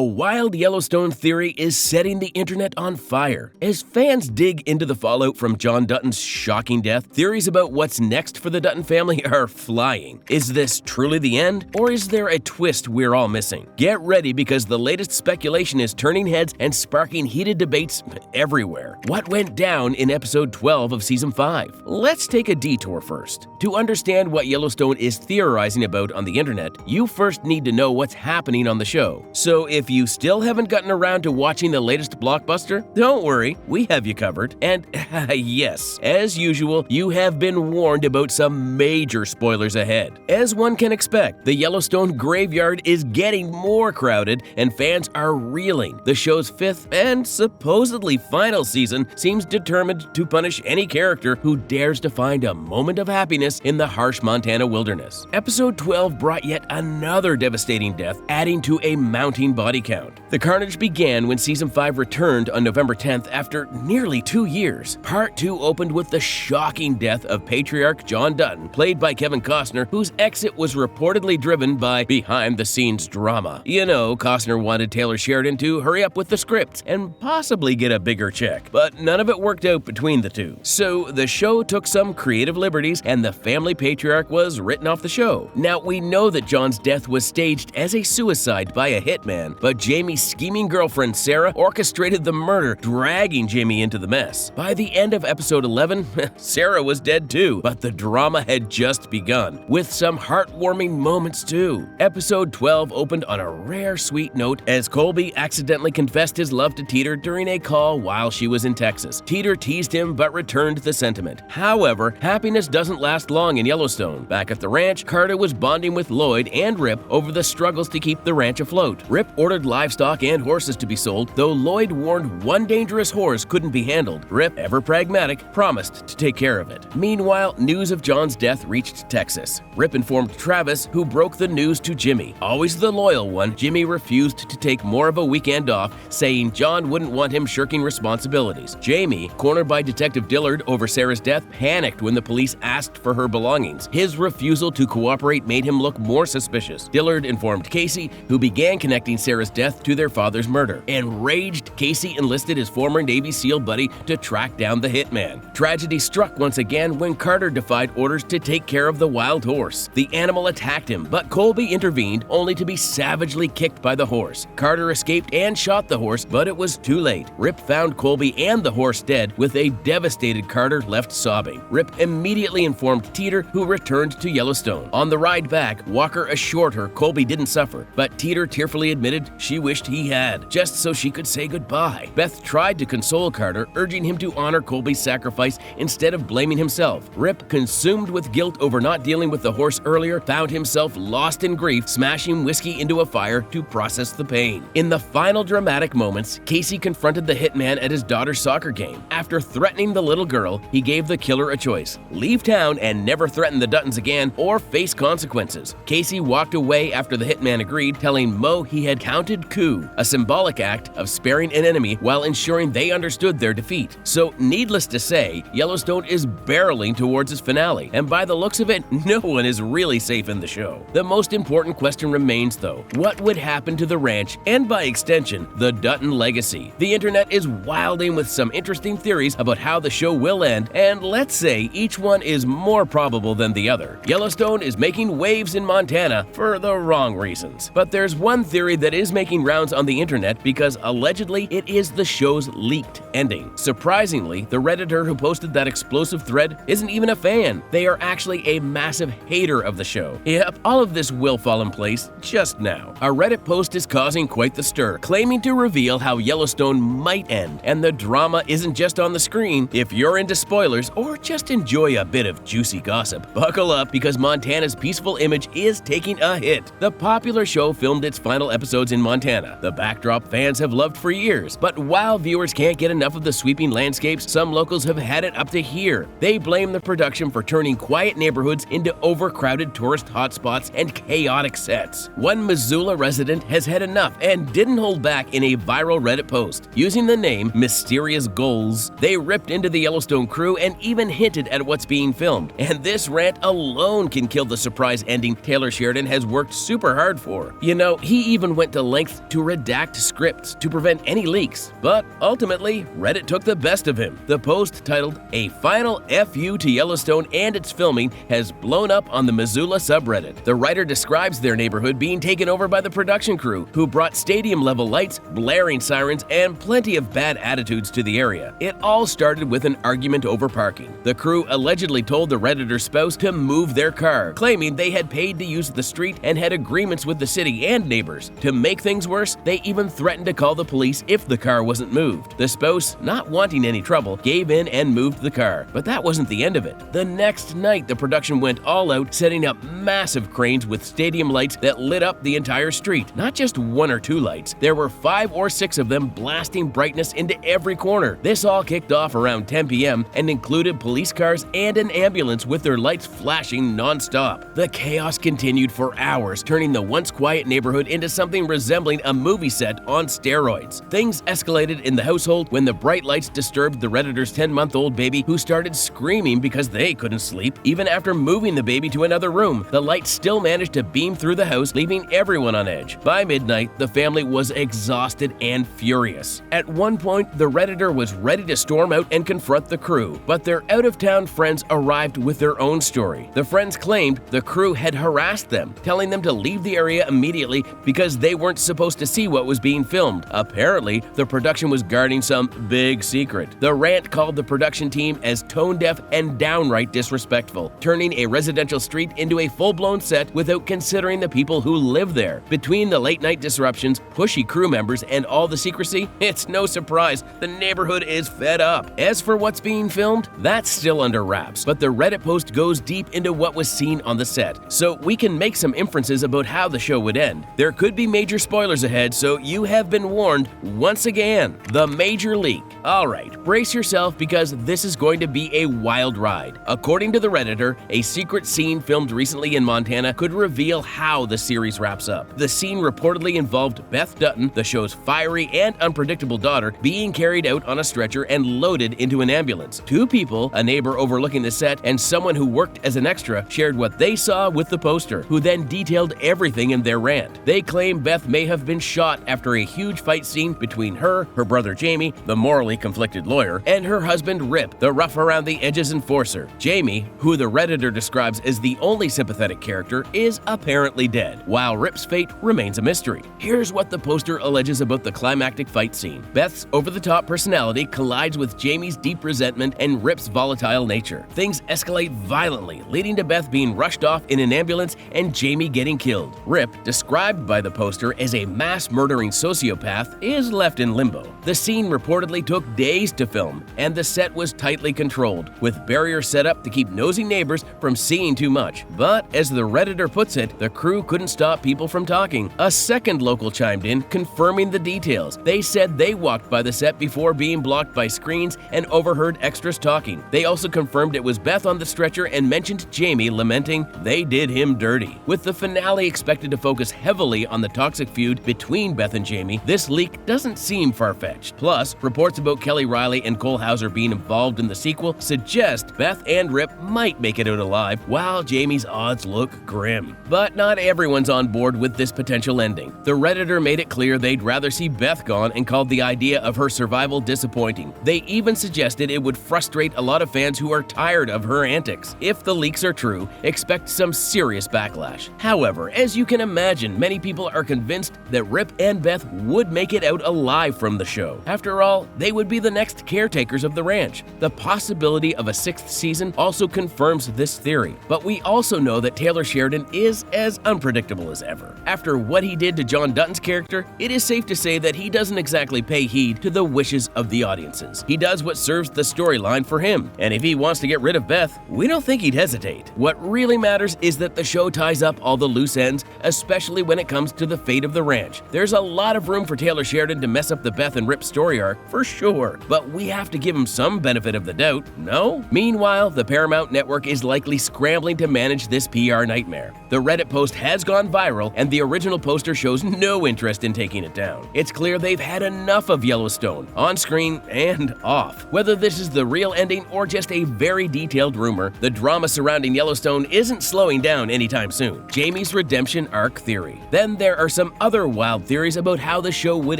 wild Yellowstone theory is setting the internet on fire. As fans dig into the fallout from John Dutton's shocking death, theories about what's next for the Dutton family are flying. Is this truly the end, or is there a twist we're all missing? Get ready, because the latest speculation is turning heads and sparking heated debates everywhere. What went down in episode 12 of season 5? Let's take a detour first. To understand what Yellowstone is theorizing about on the internet, you first need to know what's happening on the show. So if you still haven't gotten around to watching the latest blockbuster, don't worry, we have you covered. And yes, as usual, you have been warned about some major spoilers ahead. As one can expect, the Yellowstone graveyard is getting more crowded and fans are reeling. The show's 5th and supposedly final season seems determined to punish any character who dares to find a moment of happiness in the harsh Montana wilderness. Episode 12 brought yet another devastating death, adding to a mounting body count. The carnage began when season 5 returned on November 10th after nearly 2 years. Part 2 opened with the shocking death of patriarch John Dutton, played by Kevin Costner, whose exit was reportedly driven by behind-the-scenes drama. You know, Costner wanted Taylor Sheridan to hurry up with the scripts and possibly get a bigger check, but none of it worked out between the two. So the show took some creative liberties and the family patriarch was written off the show. Now, we know that John's death was staged as a suicide by a hitman, but Jamie's scheming girlfriend Sarah orchestrated the murder, dragging Jamie into the mess. By the end of episode 11, Sarah was dead too, but the drama had just begun, with some heartwarming moments too. Episode 12 opened on a rare sweet note as Colby accidentally confessed his love to Teeter during a call while she was in Texas. Teeter teased him but returned the sentiment. However, happiness doesn't last long in Yellowstone. Back at the ranch, Carter was bonding with Lloyd and Rip over the struggles to keep the ranch afloat. Rip ordered livestock and horses to be sold, though Lloyd warned one dangerous horse couldn't be handled. Rip, ever pragmatic, promised to take care of it. Meanwhile, news of John's death reached Texas. Rip informed Travis, who broke the news to Jimmy. Always the loyal one, Jimmy refused to take more of a weekend off, saying John wouldn't want him shirking responsibilities. Jamie, cornered by Detective Dillard over Sarah's death, panicked when the police asked for her belongings. His refusal to cooperate made him look more suspicious. Dillard informed Casey, who began connecting Sarah's death to their father's murder. Enraged, Casey enlisted his former Navy SEAL buddy to track down the hitman. Tragedy struck once again when Carter defied orders to take care of the wild horse. The animal attacked him, but Colby intervened, only to be savagely kicked by the horse. Carter escaped and shot the horse, but it was too late. Rip found Colby and the horse dead, with a devastated Carter left sobbing. Rip immediately informed Teeter, who returned to Yellowstone. On the ride back, Walker assured her Colby didn't suffer, but Teeter tearfully admitted she wished he had, just so she could say goodbye. Beth tried to console Carter, urging him to honor Colby's sacrifice instead of blaming himself. Rip, consumed with guilt over not dealing with the horse earlier, found himself lost in grief, smashing whiskey into a fire to process the pain. In the final dramatic moments, Casey confronted the hitman at his daughter's soccer game. After threatening the little girl, he gave the killer a choice: leave town and never threaten the Duttons again, or face consequences. Casey walked away after the hitman agreed, telling Mo he had counted coup, a symbolic act of sparing an enemy while ensuring they understood their defeat. So, needless to say, Yellowstone is barreling towards its finale, and by the looks of it, no one is really safe in the show. The most important question remains, though: what would happen to the ranch, and by extension, the Dutton legacy? The internet is wilding with some interesting theories about how the show will end, and let's say each one is more probable than the other. Yellowstone is making waves in Montana for the wrong reasons. But there's one theory that is making rounds on the internet because allegedly it is the show's leaked ending. Surprisingly, the Redditor who posted that explosive thread isn't even a fan. They are actually a massive hater of the show. Yep, all of this will fall in place just now. A Reddit post is causing quite the stir, claiming to reveal how Yellowstone might end, and the drama isn't just on the screen. If you're into spoilers or just enjoy a bit of juicy gossip, buckle up, because Montana's peaceful image is taking a hit. The popular show filmed its final episodes in Montana, the backdrop fans have loved for years. But while viewers can't get enough of the sweeping landscapes, some locals have had it up to here. They blame the production for turning quiet neighborhoods into overcrowded tourist hotspots and chaotic sets. One Missoula resident has had enough and didn't hold back in a viral Reddit post. Using the name Mysterious Goals, they ripped into the Yellowstone crew and even hinted at what's being filmed. And this rant alone can kill the surprise ending Taylor Sheridan has worked super hard for. You know, he even went to lengths to redact scripts to prevent any leaks, but ultimately, Reddit took the best of him. The post, titled "A Final FU to Yellowstone and Its Filming," has blown up on the Missoula subreddit. The writer describes their neighborhood being taken over by the production crew, who brought stadium-level lights, blaring sirens, and plenty of bad attitudes to the area. It all started with an argument over parking. The crew allegedly told the Redditor's spouse to move their car, claiming they had paid to use the street and had agreements with the city and neighbors. To make things worse, they even threatened to call the police if the car wasn't moved. The spouse, not wanting any trouble, gave in and moved the car. But that wasn't the end of it. The next night, the production went all out, setting up massive cranes with stadium lights that lit up the entire street. Not just one or two lights, there were 5 or 6 of them blasting brightness into every corner. This all kicked off around 10 p.m. and included police cars and an ambulance with their lights flashing non-stop. The chaos continued for hours, turning the once quiet neighborhood into something resembling a movie set on steroids. Things escalated in the household when the bright lights disturbed the Redditor's 10-month-old baby, who started screaming because they couldn't sleep. Even after moving the baby to another room, the lights still managed to beam through the house, leaving everyone on edge. By midnight, the family was exhausted and furious. At one point, the Redditor was ready to storm out and confront the crew, but their out-of-town friends arrived with their own story. The friends claimed the crew had harassed them, telling them to leave the area immediately because they weren't supposed to see what was being filmed. Apparently, the production was guarding some big secret. The rant called the production team as tone-deaf and downright disrespectful, turning a residential street into a full-blown set without considering the people who live there. Between the late-night disruptions, pushy crew members, and all the secrecy, it's no surprise the neighborhood is fed up. As for what's being filmed, that's still under wraps, but the Reddit post goes deep into what was seen on the set, so we can make some inferences about how the show would end. There could be major spoilers ahead, so you have been warned once again. The major leak. Alright, brace yourself because this is going to be a wild ride. According to the Redditor, a secret scene filmed recently in Montana could reveal how the series wraps up. The scene reportedly involved Beth Dutton, the show's fiery and unpredictable daughter, being carried out on a stretcher and loaded into an ambulance. 2 people, a neighbor overlooking the set and someone who worked as an extra, shared what they saw with the poster, who then detailed everything in their rant. They claim Beth may have been shot after a huge fight scene between her brother Jamie, the morally conflicted lawyer, and her husband Rip, the rough-around-the-edges enforcer. Jamie, who the Redditor describes as the only sympathetic character, is apparently dead, while Rip's fate remains a mystery. Here's what the poster alleges about the climactic fight scene. Beth's over-the-top personality collides with Jamie's deep resentment and Rip's volatile nature. Things escalate violently, leading to Beth being rushed off in an ambulance and Jamie getting killed. Rip, described by the poster as a mass-murdering sociopath, is left in limbo. The scene reportedly took days to film, and the set was tightly controlled, with barriers set up to keep nosy neighbors from seeing too much. But, as the Redditor puts it, the crew couldn't stop people from talking. A second local chimed in, confirming the details. They said they walked by the set before being blocked by screens and overheard extras talking. They also confirmed it was Beth on the stretcher and mentioned Jamie, lamenting, "They did him dirty." With the finale expected to focus heavily on the toxic feud between Beth and Jamie, this leak doesn't seem far-fetched. Plus, reports about Kelly Riley and Cole Hauser being involved in the sequel suggest Beth and Rip might make it out alive, while Jamie's odds look grim. But not everyone's on board with this potential ending. The Redditor made it clear they'd rather see Beth gone and called the idea of her survival disappointing. They even suggested it would frustrate a lot of fans who are tired of her antics. If the leaks are true, expect some serious backlash. However, as you can imagine, many people are convinced that Rip and Beth would make it out alive from the show. After all, they would be the next caretakers of the ranch. The possibility of a 6th season also confirms this theory, but we also know that Taylor Sheridan is as unpredictable as ever. After what he did to John Dutton's character, it is safe to say that he doesn't exactly pay heed to the wishes of the audiences. He does what serves the storyline for him, and if he wants to get rid of Beth, we don't think he'd hesitate. What really matters is that the show ties up all the loose ends, especially when it comes to the fate of the ranch. There's a lot of room for Taylor Sheridan to mess up the Beth and Rip story arc, for sure, but we have to give him some benefit of the doubt, no? Meanwhile, the Paramount Network is likely scrambling to manage this PR nightmare. The Reddit post has gone viral, and the original poster shows no interest in taking it down. It's clear they've had enough of Yellowstone, on screen and off. Whether this is the real ending or just a very detailed rumor, the drama surrounding Yellowstone isn't slowing down anytime soon. Jamie's redemption arc theory. Then there are some other wild wild theories about how the show would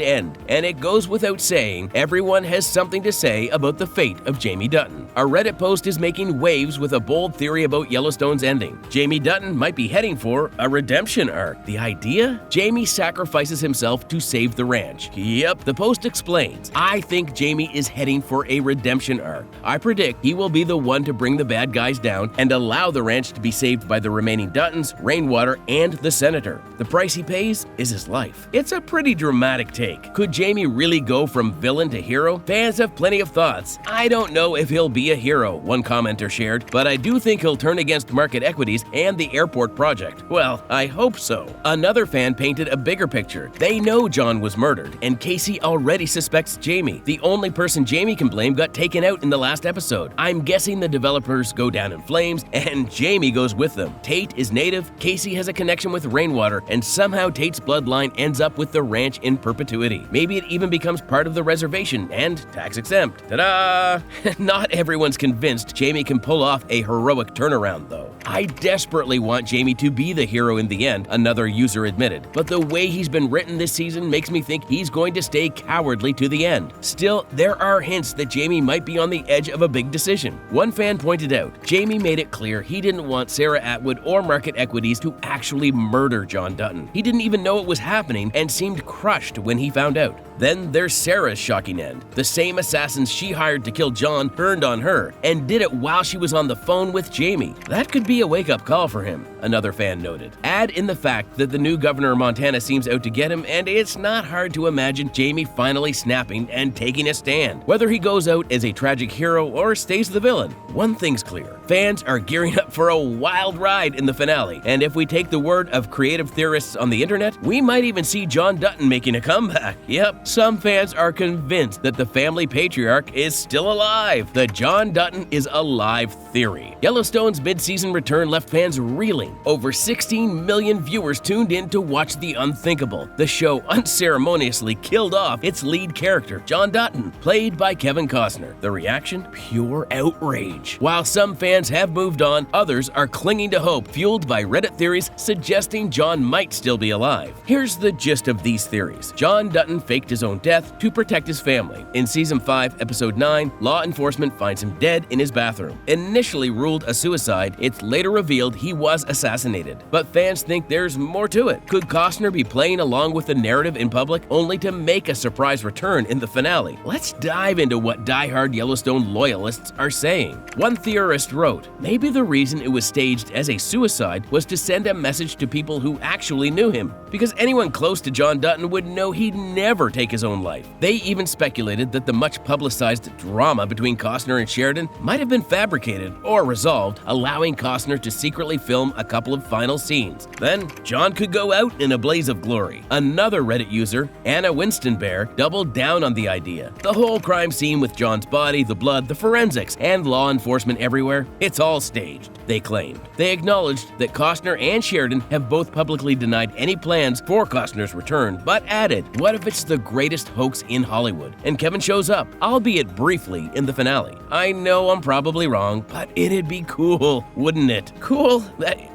end, and it goes without saying, everyone has something to say about the fate of Jamie Dutton. A Reddit post is making waves with a bold theory about Yellowstone's ending. Jamie Dutton might be heading for a redemption arc. The idea? Jamie sacrifices himself to save the ranch. Yep, the post explains. I think Jamie is heading for a redemption arc. I predict he will be the one to bring the bad guys down and allow the ranch to be saved by the remaining Duttons, Rainwater, and the Senator. The price he pays is his life. It's a pretty dramatic take. Could Jamie really go from villain to hero? Fans have plenty of thoughts. I don't know if he'll be a hero, one commenter shared, but I do think he'll turn against market equities and the airport project. Well, I hope so. Another fan painted a bigger picture. They know John was murdered, and Casey already suspects Jamie. The only person Jamie can blame got taken out in the last episode. I'm guessing the developers go down in flames, and Jamie goes with them. Tate is native, Casey has a connection with Rainwater, and somehow Tate's bloodline ends up with the ranch in perpetuity. Maybe it even becomes part of the reservation and tax exempt. Ta-da! Not everyone's convinced Jamie can pull off a heroic turnaround, though. I desperately want Jamie to be the hero in the end, another user admitted, but the way he's been written this season makes me think he's going to stay cowardly to the end. Still, there are hints that Jamie might be on the edge of a big decision. One fan pointed out, Jamie made it clear he didn't want Sarah Atwood or market equities to actually murder John Dutton. He didn't even know it was happening and seemed crushed when he found out. Then there's Sarah's shocking end. The same assassins she hired to kill John turned on her and did it while she was on the phone with Jamie. That could be a wake-up call for him, another fan noted. Add in the fact that the new governor of Montana seems out to get him, and it's not hard to imagine Jamie finally snapping and taking a stand. Whether he goes out as a tragic hero or stays the villain, one thing's clear. Fans are gearing up for a wild ride in the finale, and if we take the word of creative theorists on the internet, we might even see John Dutton making a comeback. Yep, some fans are convinced that the family patriarch is still alive. The John Dutton is alive theory. Yellowstone's mid-season return left fans reeling. Over 16 million viewers tuned in to watch the unthinkable. The show unceremoniously killed off its lead character, John Dutton, played by Kevin Costner. The reaction? Pure outrage. While some fans have moved on, others are clinging to hope, fueled by Reddit theories suggesting John might still be alive. Here's the gist of these theories. John Dutton faked his own death to protect his family. In Season 5, Episode 9, law enforcement finds him dead in his bathroom. Initially ruled a suicide, it's later revealed he was assassinated. But fans think there's more to it. Could Costner be playing along with the narrative in public only to make a surprise return in the finale? Let's dive into what die-hard Yellowstone loyalists are saying. One theorist wrote, maybe the reason it was staged as a suicide was to send a message to people who actually knew him, because anyone close to John Dutton would know he'd never take his own life. They even speculated that the much-publicized drama between Costner and Sheridan might have been fabricated or resolved, allowing Costner to secretly film a couple of final scenes. Then, John could go out in a blaze of glory. Another Reddit user, Anna Winston Bear, doubled down on the idea. The whole crime scene with John's body, the blood, the forensics, and law enforcement everywhere, it's all staged, they claimed. They acknowledged that Costner and Sheridan have both publicly denied any plans for Costner's return, but added, what if it's the greatest hoax in Hollywood? And Kevin shows up, albeit briefly, in the finale. I know I'm probably wrong, but it'd be cool, wouldn't it? Cool?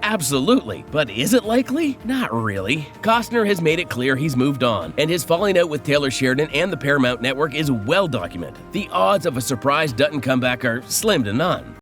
Absolutely. But is it likely? Not really. Costner has made it clear he's moved on, and his falling out with Taylor Sheridan and the Paramount Network is well documented. The odds of a surprise Dutton comeback are slim to none.